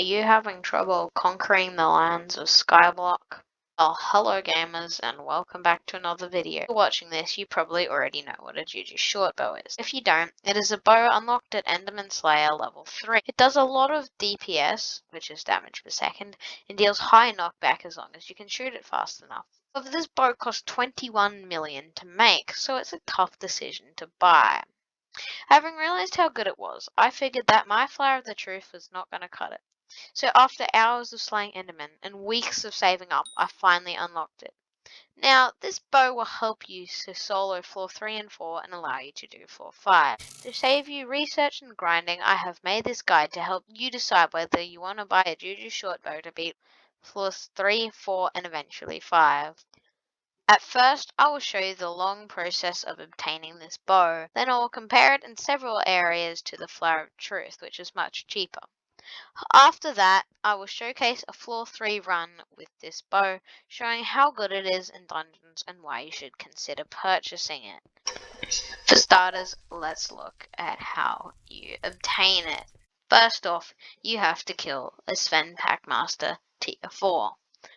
you having trouble conquering the lands of Skyblock? Well, hello gamers and welcome back to another video. If you're watching this, you probably already know what a Juju shortbow is. If you don't, it is a bow unlocked at Enderman Slayer level 3. It does a lot of DPS, which is damage per second, and deals high knockback as long as you can shoot it fast enough. However, this bow costs 21 million to make, so it's a tough decision to buy. Having realized how good it was, I figured that my Flower of the Truth was not going to cut it. So after hours of slaying Endermen and weeks of saving up, I finally unlocked it. Now, this bow will help you to solo floor 3 and 4 and allow you to do floor 5. To save you research and grinding, I have made this guide to help you decide whether you want to buy a Juju shortbow to beat floors 3, 4 and eventually 5. At first, I will show you the long process of obtaining this bow, then I will compare it in several areas to the Flower of Truth, which is much cheaper. After that, I will showcase a floor 3 run with this bow, showing how good it is in dungeons and why you should consider purchasing it. For starters, let's look at how you obtain it. First off, you have to kill a Sven Packmaster tier 4.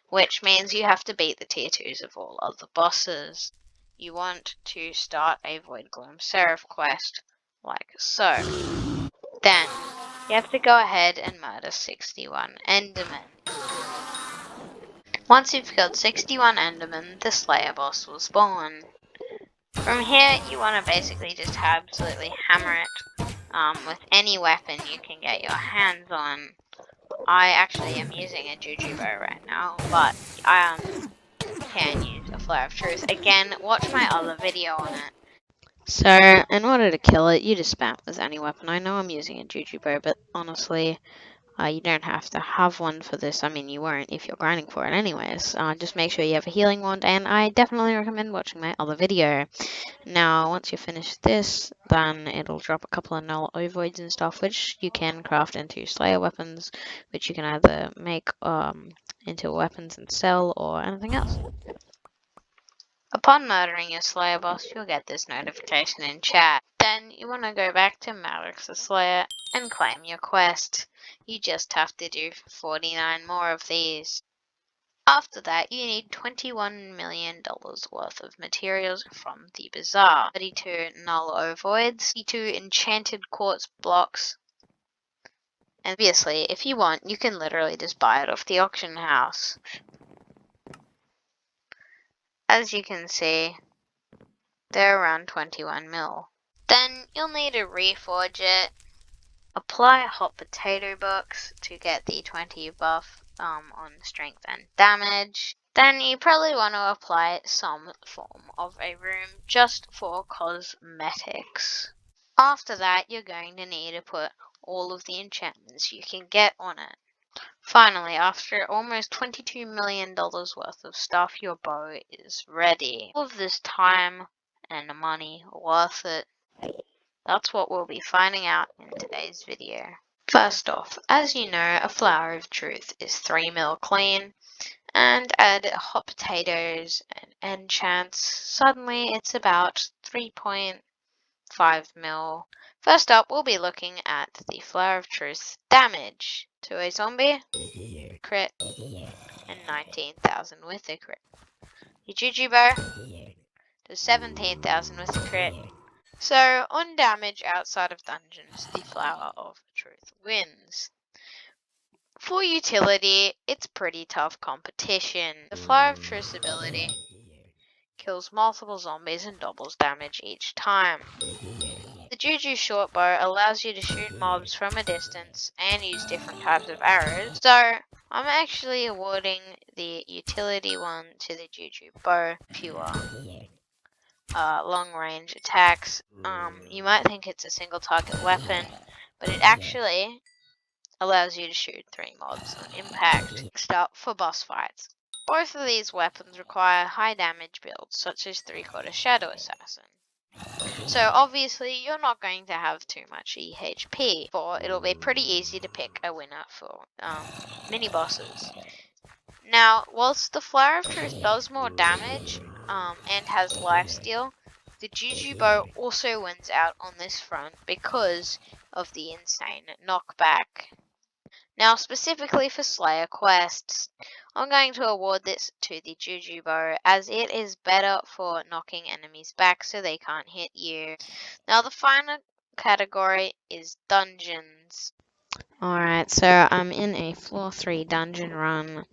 Which means you have to beat the tier 2s of all other bosses. You want to start a Void Gloom Seraph quest, like so. Then, you have to go ahead and murder 61 Endermen. Once you've killed 61 Endermen, the Slayer boss will spawn. From here, you want to basically just absolutely hammer it with any weapon you can get your hands on. I actually am using a Juju bow right now, but I can use a Flower of Truth. Again, watch my other video on it. So, in order to kill it, you just spam with any weapon. I know I'm using a Juju bow, but honestly, you don't have to have one for this. I mean, you won't if you're grinding for it anyways. Just make sure you have a healing wand, and I definitely recommend watching my other video. Now, once you finish this, then it'll drop a couple of null ovoids and stuff, which you can craft into Slayer weapons, which you can either make into weapons and sell, or anything else. Upon murdering your Slayer boss, you'll get this notification in chat. Then you want to go back to Malix the Slayer and claim your quest. You just have to do 49 more of these. After that, you need $21 million worth of materials from the bazaar, 32 null ovoids, 32 enchanted quartz blocks, and obviously, if you want, you can literally just buy it off the auction house. As you can see, they're around 21 mil. Then you'll need to reforge it, apply hot potato bucks to get the 20 buff on strength and damage. Then you probably want to apply some form of a room just for cosmetics. After that, you're going to need to put all of the enchantments you can get on it. Finally, after almost $22 million worth of stuff, your bow is ready. All of this time and money worth it? That's what we'll be finding out in today's video. First off, as you know, a Flower of Truth is 3 mil clean, and add hot potatoes and enchants, suddenly it's about 3.5 mil. First up, we'll be looking at the Flower of Truth damage to a zombie, crit, and 19,000 with a crit. Your Juju bow does 17,000 with a crit. So, on damage outside of dungeons, the Flower of Truth wins. For utility, it's pretty tough competition. The Flower of Truth's ability kills multiple zombies and doubles damage each time. The Juju shortbow allows you to shoot mobs from a distance and use different types of arrows. So, I'm actually awarding the utility one to the Juju bow, pure. Long range attacks. You might think it's a single target weapon, but it actually allows you to shoot 3 mobs on impact. Next up, for boss fights. Both of these weapons require high damage builds, such as 3/4 Shadow Assassin. So obviously you're not going to have too much EHP, for it'll be pretty easy to pick a winner for mini bosses. Now, whilst the Flower of Truth does more damage and has lifesteal, the Juju bow also wins out on this front because of the insane knockback. Now, specifically for Slayer quests, I'm going to award this to the Juju bow as it is better for knocking enemies back so they can't hit you. Now, the final category is dungeons. Alright, so I'm in a floor 3 dungeon run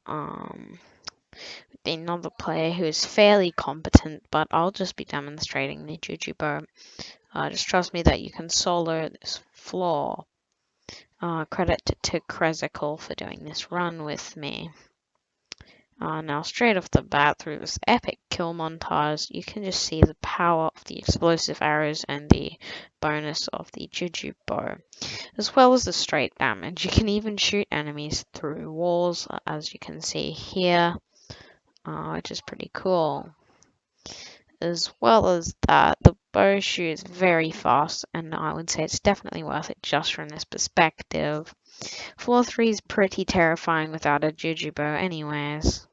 with another player who is fairly competent, but I'll just be demonstrating the Juju bow. Just trust me that you can solo this floor. Credit to Hypixel for doing this run with me. Now, straight off the bat, through this epic kill montage, you can just see the power of the explosive arrows and the bonus of the Juju bow, as well as the straight damage. You can even shoot enemies through walls, as you can see here, which is pretty cool. As well as that, the bow shoots very fast, and I would say it's definitely worth it just from this perspective. Floor 3 is pretty terrifying without a Juju bow anyways.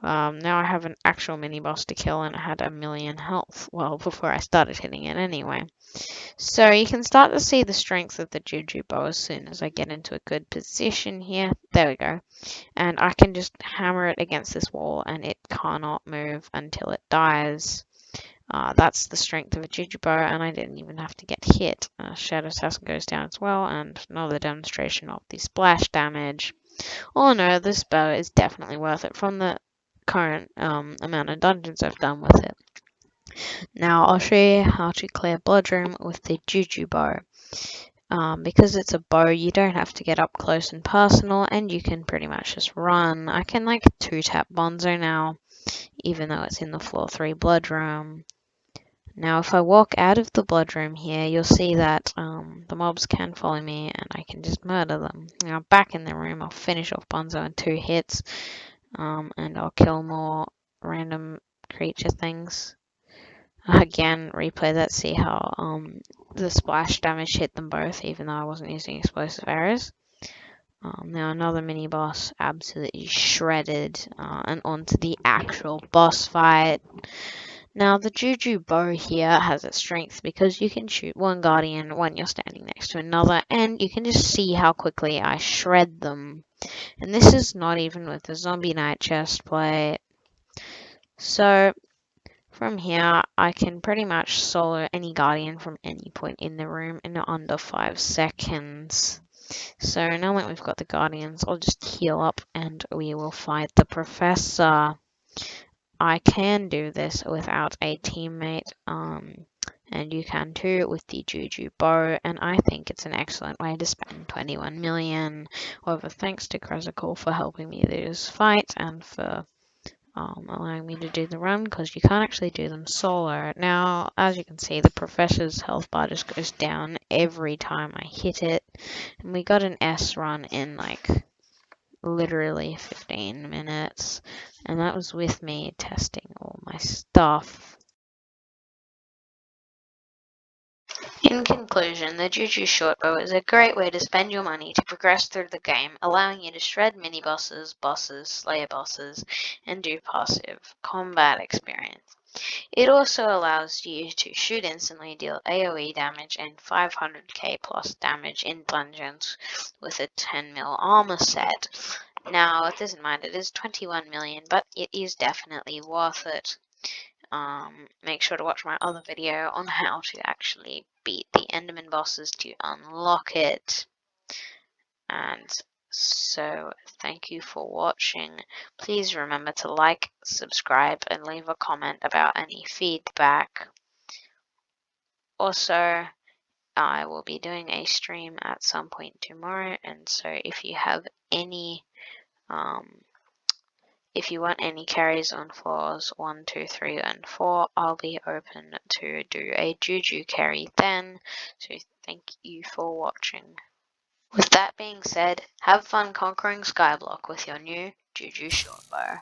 Now I have an actual mini-boss to kill and it had 1,000,000 health, well, before I started hitting it anyway. So you can start to see the strength of the Juju bow as soon as I get into a good position here. There we go. And I can just hammer it against this wall and it cannot move until it dies. That's the strength of a Juju bow, and I didn't even have to get hit. Shadow Assassin goes down as well, and another demonstration of the splash damage. Oh no, this bow is definitely worth it from the current amount of dungeons I've done with it. Now I'll show you how to clear Bloodroom with the Juju bow. Because it's a bow, you don't have to get up close and personal, and you can pretty much just run. I can like 2-tap Bonzo now, even though it's in the floor 3 Bloodroom. Now if I walk out of the Bloodroom here, you'll see that the mobs can follow me and I can just murder them. Now back in the room, I'll finish off Bonzo in 2 hits, and I'll kill more random creature things. Again, replay that, see how the splash damage hit them both, even though I wasn't using explosive arrows. Now another mini boss, absolutely shredded, and onto the actual boss fight. Now the Juju bow here has its strength because you can shoot one guardian when you're standing next to another, and you can just see how quickly I shred them. And this is not even with the zombie knight chest plate. So from here, I can pretty much solo any guardian from any point in the room in under 5 seconds. So now that we've got the guardians, I'll just heal up and we will fight the professor. I can do this without a teammate, and you can too with the Juju bow, and I think it's an excellent way to spend 21 million. However, thanks to Hypixel for helping me do this fight and for allowing me to do the run, because you can't actually do them solo. Now, as you can see, the professor's health bar just goes down every time I hit it, and we got an S run in like literally 15 minutes, and that was with me testing all my stuff. In conclusion, the Juju shortbow is a great way to spend your money to progress through the game, allowing you to shred mini-bosses, slayer bosses, and do passive combat experience. It also allows you to shoot instantly, deal AoE damage, and 500k plus damage in dungeons with a 10 mil armor set. Now, with this in mind, it is 21 million, but it is definitely worth it. Make sure to watch my other video on how to actually beat the Enderman bosses to unlock it. And so, thank you for watching. Please remember to like, subscribe, and leave a comment about any feedback. Also, I will be doing a stream at some point tomorrow, and so if you have any if you want any carries on floors 1, 2, 3, and 4, I'll be open to do a Juju carry then. So thank you for watching. With that being said, have fun conquering Skyblock with your new Juju shortbow.